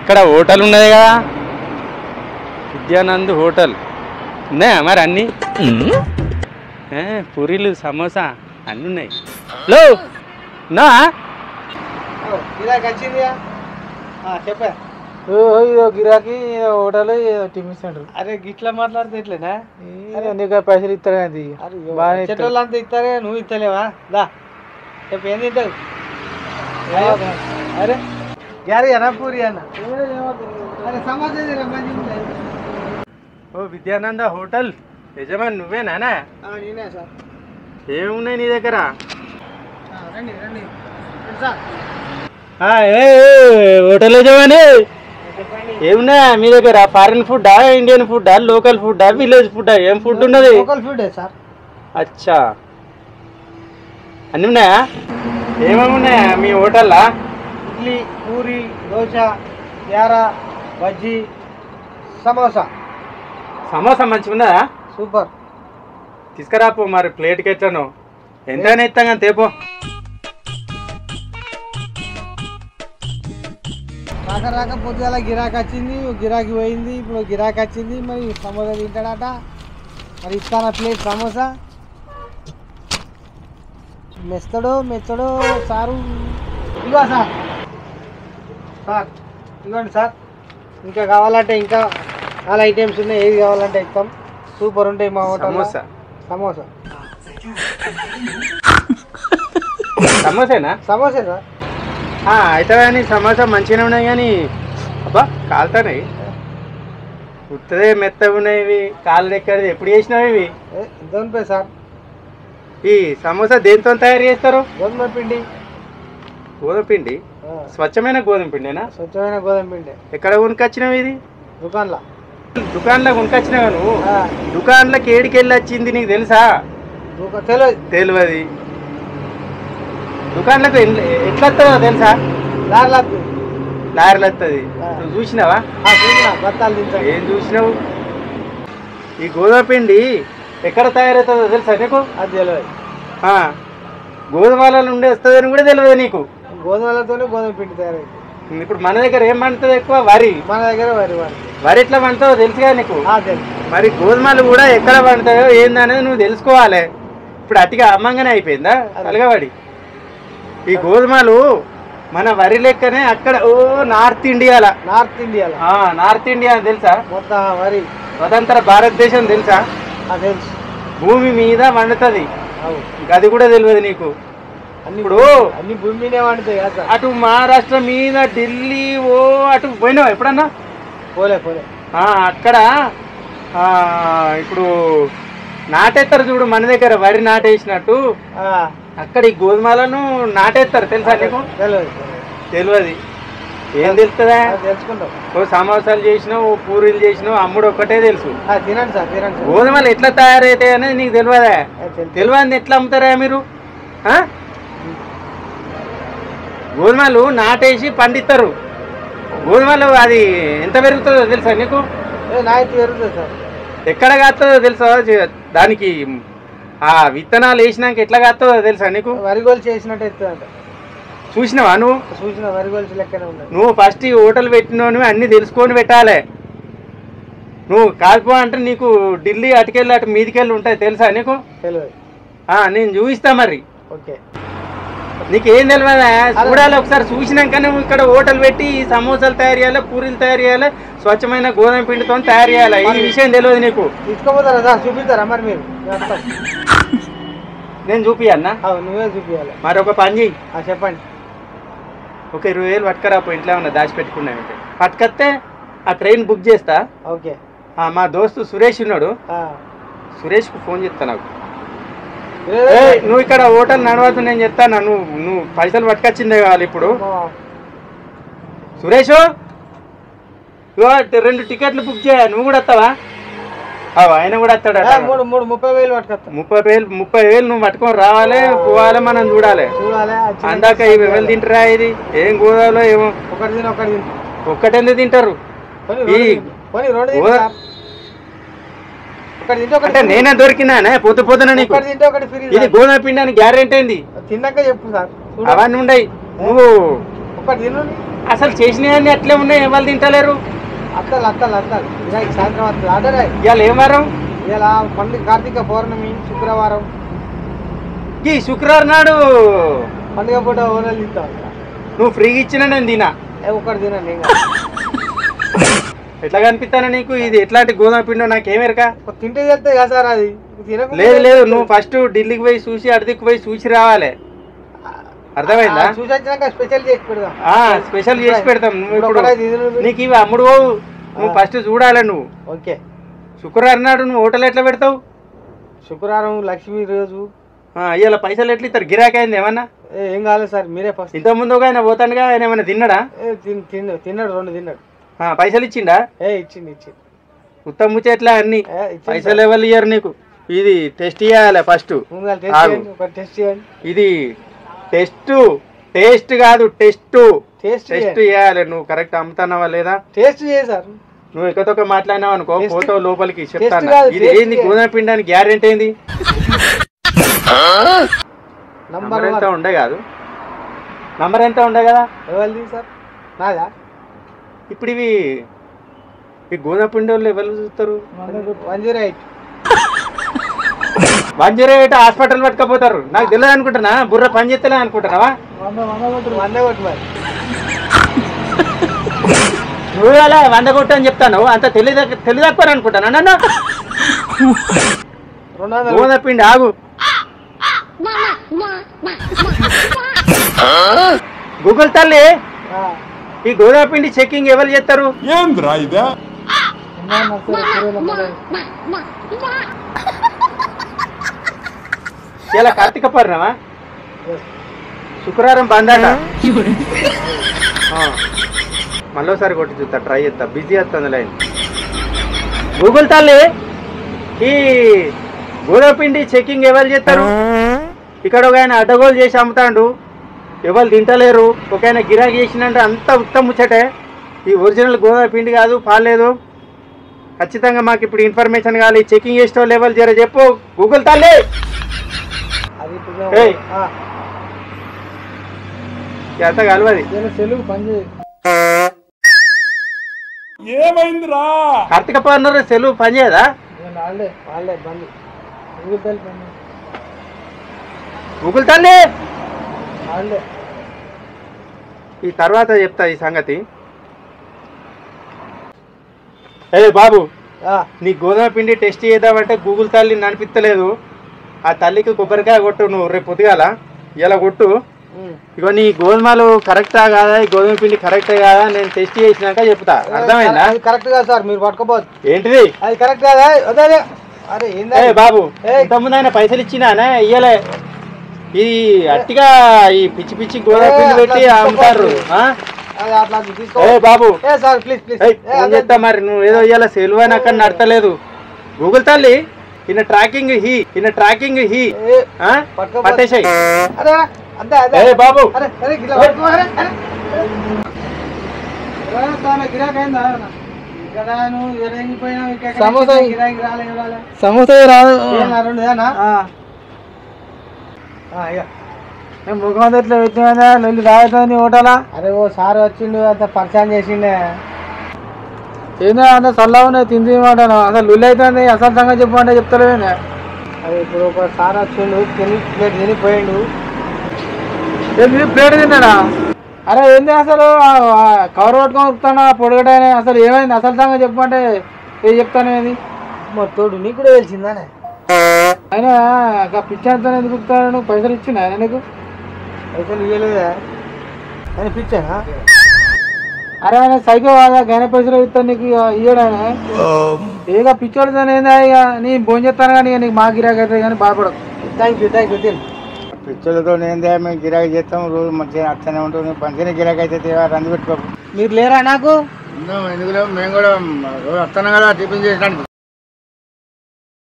ఇక్కడ హోటల్ ఉన్నది కదా, విద్యానంద్ హోటల్ ఉన్నాయా మరి అన్నీ? పూరీలు సమోసా అన్నీ ఉన్నాయి. లో నా గిరాకీ వచ్చింది చెప్పా. ఇదో గిరాకీ హోటల్ టిఫిన్ సెంటర్. అరే గిట్లా మాట్లాడితే ఎట్లేనా? నీకు పైసలు ఇస్తారు అది చెట్లు అంతా ఇస్తారే, నువ్వు ఇస్తలేవా? దా చెప్పు ఏం తింటావు? అరే గ్యారీ అన్న పూరి అన్న. అరే సమోసా. ఓ విద్యానంద హోటల్ యజమాని నువ్వేనా? నేనే సార్. ఏమున్నాయి నీ దగ్గర? రండి రండి సార్. హోటల్ యజమాని ఏమున్నా మీ దగ్గర? ఫారిన్ ఫుడ్డా, ఇండియన్ ఫుడ్డా, లోకల్ ఫుడ్డా, విలేజ్ ఫుడ్డా? ఏం ఫుడ్ ఉన్నది? Local food sir. అచ్చా అన్నీ ఉన్నాయా? ఏమేమి ఉన్నాయా మీ హోటల్లా? ఇడ్లీ, పూరి, దోశ, యారా, బజ్జీ, సమోసా. సమోసా మంచిగా ఉన్నదా? సూపర్. తీసుకురాపో మరి ప్లేట్కి ఎట్లను ఎంతైనా ఇస్తాం కానీ తేపో. రాక రాక పొద్దుగాల గిరాకీ వచ్చింది, గిరాకీ పోయింది, ఇప్పుడు గిరాకీ వచ్చింది. మరి సమోసా తింటాడట, మరి ఇస్తాన ప్లేట్ సమోసా. మెచ్చడో సారు. ఇదిగో సార్. సార్ ఇదిగోండి సార్. ఇంకా కావాలంటే ఇంకా చాలా ఐటమ్స్ ఉన్నాయి, ఏది కావాలంటే ఇస్తాం. సూపర్ ఉంటాయి మా హోటల్. సమోసా సమోసా సమోసేనా? సమోసా సార్. అయితే కానీ సమోసా మంచిగానే ఉన్నాయి కానీ అబ్బా కాలుతున్నాయి. ఉత్తదే మెత్తగా ఉన్నాయి ఇవి. కాళ్ళు ఎక్కడిది ఎప్పుడు చేసినావు ఇవి? ఎంత ఉంటాయి సార్? ఈ సమోసా దేంతో తయారు చేస్తారు? గోధుమ పిండి. గోధుమ పిండి? స్వచ్ఛమైన గోధుమ పిండేనా? స్వచ్ఛమైన గోధుమ పిండి. ఎక్కడ కొనుకొచ్చినావు ఇది? దుకాణంలో. దుకాణంలో కొనుకొచ్చినావు నువ్వు? దుకాణంలోకి ఏడికి వెళ్ళి వచ్చింది నీకు తెలుసా? తెలియదు. దుకాణంలోకి ఎట్లా వస్తుందో తెలుసా? లారీలు వస్తుంది. నువ్వు చూసినావా? ఏం చూసినావు? ఈ గోధుమ పిండి ఎక్కడ తయారవుతుందో తెలుసా నీకు? అది తెలియదు. గోధుమల నుండి వస్తుందని కూడా తెలియదు నీకు? గోధుమలతోనే గోధుమ పిండి తయారైంది. ఇప్పుడు మన దగ్గర ఏం పండుతుంది ఎక్కువ? వరి. మన దగ్గర వరి ఎట్లా పండుతుందో తెలుసుగా నీకు? మరి గోధుమలు కూడా ఎక్కడ పండుతాయో ఏందనేది నువ్వు తెలుసుకోవాలి. ఇప్పుడు అతిగా అమ్మంగానే అయిపోయిందా అలగవాడి? ఈ గోధుమలు మన వరి లెక్కనే అక్కడ నార్త్ ఇండియాలో. నార్త్ ఇండియా తెలుసా? మొత్తం వరి స్వతంత్ర భారతదేశం తెలుసా? తెలుసు. భూమి మీద వండుతుంది, అది కూడా తెలియదు నీకు? ఇప్పుడు అన్ని భూమి మీదే వండుతాయి. అటు మహారాష్ట్ర మీద ఢిల్లీ అటు పోయినావా ఎప్పుడన్నా? పోలే. అక్కడ ఇప్పుడు నాటేస్తారు చూడు, మన దగ్గర వరి నాటేసినట్టు అక్కడ ఈ గోధుమలను నాటేస్తారు. తెలుసా నీకు? తెలియదు. ఏం తెలుస్తుందా? తెలుసుకుంటావు. సమోసాలు చేసినావు, పూరీలు చేసినావు, అమ్ముడు ఒక్కటే తెలుసు. తినండి సార్, తినండి. గోధుమలు ఎట్లా తయారైతాయి అనేది నీకు తెలియదా? తెలియదు ఎట్లా అమ్ముతారా మీరు? గోధుమలు నాటేసి పండిస్తారు. గోధుమలు అది ఎంత పెరుగుతుందో తెలుసా నీకు? పెరుగుతుంది సార్. ఎక్కడ కాస్తుందో తెలుసా? దానికి ఆ విత్తనాలు వేసినాక ఎట్లా కాస్తుందో తెలుసా నీకు? వరిగోలు చేసినట్టు ఎత్తుందంట. చూసినావా నువ్వు? చూసిన వరిగోలు లెక్కనే ఉంది. నువ్వు ఫస్ట్ ఈ హోటల్ పెట్టినోని అన్ని తెలుసుకొని పెట్టాలి. నువ్వు కాల్పో అంటే నీకు ఢిల్లీ అటుకెళ్ళి అటు మీదికెళ్ళి ఉంటాయి, తెలుసా నీకు? తెలియదు. నేను చూపిస్తా మరి. ఓకే. నీకేం తెలియదా? చూడాలి ఒకసారి. చూసినాక నువ్వు ఇక్కడ హోటల్ పెట్టి సమోసాలు తయారు చేయాలి, పూరీలు తయారు చేయాలి, స్వచ్ఛమైన గోధుమ పిండితో తయారు చేయాలి. ఈ విషయం తెలియదు నీకు? తీసుకోపోతారా సార్? చూపిస్తారా మరి మీరు? నేను చూపియన్నా? నువ్వే చూపియాలి. మరి ఒక పని చెయ్యి. చెప్పండి. ఒక 20,000 పట్టుకరాపో, ఇంట్లో ఏమన్నా దాచిపెట్టుకున్నాయంటే. పట్టుకొస్తే ఆ ట్రైన్ బుక్ చేస్తా. ఓకే. మా దోస్తు సురేష్ ఉన్నాడు, సురేష్కు ఫోన్ చేస్తా. నాకు నువ్వు ఇక్కడ హోటల్ నడవద్దు, నేను చెప్తాను. నువ్వు పైసలు పట్టుకొచ్చిందే కావాలి. ఇప్పుడు సురేష్ 2 టికెట్లు బుక్ చేయాలి. నువ్వు కూడా వస్తావా? ఆయన కూడా వస్తాడు. 30,000 పట్టుకొస్తా. 30,000 నువ్వు పట్టుకొని రావాలి, పోవాలి, మనం చూడాలి. అందాక ఇవి ఎవరు తింటారా? ఇది ఏం గోదావరిలో ఏమో ఒక్కటెందుకు తింటారు? అంటే నేనే దొరికినా పొద్దున నీకు? ఇది గోధుమ పిండి అని గ్యారెంటీ అయింది. తిన్నాక చెప్పు సార్. అవన్నీ ఉండయి. నువ్వు అసలు చేసినవన్నీ అట్లే ఉన్నాయి, ఎవరు తింటలేరు. అత్తలు అత్తలు అత్తలు ఇక సాయంత్రం వస్తుంది ఆర్డర్. ఇవాళ ఏం వారం? ఇలా పండుగ కార్తీక పౌర్ణమి శుక్రవారం. ఈ శుక్రవారం నాడు పండుగ పూట ఓనలు తింటాం. నువ్వు ఫ్రీగా ఇచ్చినా నేను తినా. ఒకటి తినండి ఇంకా. ఎట్లా కనిపిస్తాను నీకు? ఇది ఎట్లాంటి గోధుమ పిండో నాకేమెరక. తింటే చేస్తాయి కదా సార్ అది. లేదు లేదు, నువ్వు ఫస్ట్ ఢిల్లీకి పోయి చూసి అడిదికి పోయి చూసి రావాలి. అర్థమైందా? చూసి వచ్చినాక స్పెషల్ చేసి పెడదాం. స్పెషల్ చేసి పెడతాం. నువ్వు ఇప్పుడు నీకు ఇవి అమ్ముడు పోవు, నువ్వు ఫస్ట్ చూడాలి. నువ్వు ఓకే. శుక్రవారం నాడు నువ్వు హోటల్ ఎట్లా పెడతావు? శుక్రవారం లక్ష్మీ రోజు. ఇవాళ పైసలు ఎట్లా ఇస్తారు? గిరాకీ అయింది ఏమన్నా? ఏం కాలేదు సార్, మీరే ఫస్ట్. ఇంత ముందు ఆయన పోతానుగా, ఆయన ఏమన్నా తిన్నాడా? తిన్నాడు, 2 తిన్నాడు. పైసలు ఇచ్చిండా? ఇచ్చింది ఇచ్చింది. ఉత్తమ ముచ్చేట్లా అన్ని పైసలు ఎవరు ఇయ్యారు నీకు? ఇది టెస్ట్ చేయాలి ఫస్ట్. ఇది టేస్ట్ కాదు, టెస్ట్ చేయాలి. నువ్వు కరెక్ట్ అమ్ముతున్నావా లేదా? టేస్ట్ చేసారు. నువ్వు ఎక్కతొక్క మాట్లాడినావు అనుకో, పోతావు లోపలికి. చెప్తాను ఇది ఏంది గోధుమ పిండానికి గ్యారెంటీ ఏంది? నంబర్ ఎంత ఉండే కాదు, నంబర్ ఎంత ఉండే కదా. ఎవరిది సార్? నాదా. ఇప్పుడు ఇవి ఈ గోధుమ పిండి వాళ్ళు ఎవరు చూస్తారు? 108 108 హాస్పిటల్ పట్టుకపోతారు. నాకు తెలియదు అనుకుంటున్నా, బుర్ర పని చేస్తలే అనుకుంటున్నావా? 100 కొట్టు మరి. నువ్వు అలా 100 కొట్టు అని చెప్తాను, అంత తెలియదక్కువ అనుకుంటాను నన్ను. గోధుమ పిండి ఆగు. గూగుల్ తల్లి, ఈ గోధుమ పిండి చెక్కింగ్ ఎవరు చేస్తారు? ఇలా కార్తీక పౌర్ణమా? శుక్రవారం బందాట. మళ్ళీసారి కొట్టి చూస్తా, ట్రై చేస్తా. బిజీ వస్తుంది లైన్. గూగుల్ తల్లి, ఈ గోధుమ పిండి చెక్కింగ్ ఎవరు చేస్తారు? ఇక్కడ ఒక ఆయన అడ్డగోలు చేసి అమ్ముతాడు, ఎవరు తింటలేరు. ఒక ఆయన గిరాకీ చేసినంటే అంత ఉత్తమ ముచ్చటే. ఈ ఒరిజినల్ గోధుమ పిండి కాదు, పాలేదు. ఖచ్చితంగా మాకు ఇప్పుడు ఇన్ఫర్మేషన్ కావాలి. చెకింగ్ చేసే వాళ్ళు ఎవరు జర చెప్పు గూగుల్ తల్లి. ఎంత కలవది ఏమైందిరా? కార్తీక పౌర్ణమి సెలవు పనిచేయదా? గూగుల్ తల్లి, ఈ తర్వాత చెప్తా ఈ సంగతి. ఏ బాబు, నీ గోధుమ పిండి టెస్ట్ చేద్దామంటే గూగుల్ తల్లి నడిపిస్తలేదు. ఆ తల్లికి కొబ్బరికాయ కొట్టు నువ్వు రేపు పొద్దుగాల. ఇలా కొట్టు. ఇగో నీ గోధుమలు కరెక్టా కాదా, ఈ గోధుమ పిండి కరెక్టే కాదా నేను టెస్ట్ చేసినాక చెప్తా. అర్థమైందా? కరెక్ట్ కాదు సార్, మీరు పట్టుకోపోదు. ఏంటిది? అది కరెక్ట్ కాదా? అదే. అరే ఏ బాబు, ఇంతకుముందు ఆయన పైసలు ఇచ్చినానే ఇయ్యలే. ఈ అట్టిగా ఈ పిచ్చి పిచ్చి గోధుమ పిండి పెట్టి అమ్ముతారు. ఏ బాబు ఏం చెప్తా మరి, నువ్వు ఏదో ఇయ్యాల సెలవు అని అక్కడ నడతలేదు. గూగుల్ తల్లి, ఇన్న ట్రాకింగ్ హీ పట్టేసాయి. బాబు సమోసా రాదు. ముఖం ఎట్లా పెట్టినా లొల్లి రావుతుంది హోటలా. అరే ఓ సార్ వచ్చిండు, అంత పరిచయం చేసిండే. ఏందా అంత చల్లగా ఉన్నాయి, తిందిమంటాను. అసలు లొల్లి అవుతుంది. అసలు సంగతి చెప్పమంటే చెప్తలేదా? అది ఇప్పుడు ఒక సార్ వచ్చిండు, ప్లేట్ తినిపోయిండు. ప్లేట్ తిన్నాడా? అరే ఏంది అసలు కవర్ పట్టుకొని ఉరుకుతాడా పొడగటానే? అసలు ఏమైంది? అసలు సంగతి చెప్పమంటే ఏం చెప్తాను. ఏది తోడు నీకు కూడా తెలిసిందానే? ఆయన పిచ్చాతో ఎందుకు ఉరుకుతాడు? పైసలు ఇచ్చిండు ఆయన నీకు? పైసలు ఇవ్వలేదా? ఆయన పిచ్చానా? అరే ఆయన సైకో కాదా, గైన పైసలు ఇస్తాను నీకు ఇయ్యడు ఆయన. ఇక పిచ్చోడితో ఏందా? ఇక నీ భోజనం చేస్తాను కానీ నీకు మా గిరాకీ అవుతుంది కానీ బాధపడదు. థ్యాంక్ యూ తిని. పిచ్చోళ్ళతో ఏందా మేము గిరాకీ చేస్తాం, రోజు మంచిగా అట్లనే ఉంటుంది. మంచిగా గిరాకీ అయితే రంది పెట్టుకోకు. మీరు లేరా నాకు? ఎందుకు మేము కూడా రోజు వస్తాను కదా టిఫిన్ చేసినాడు.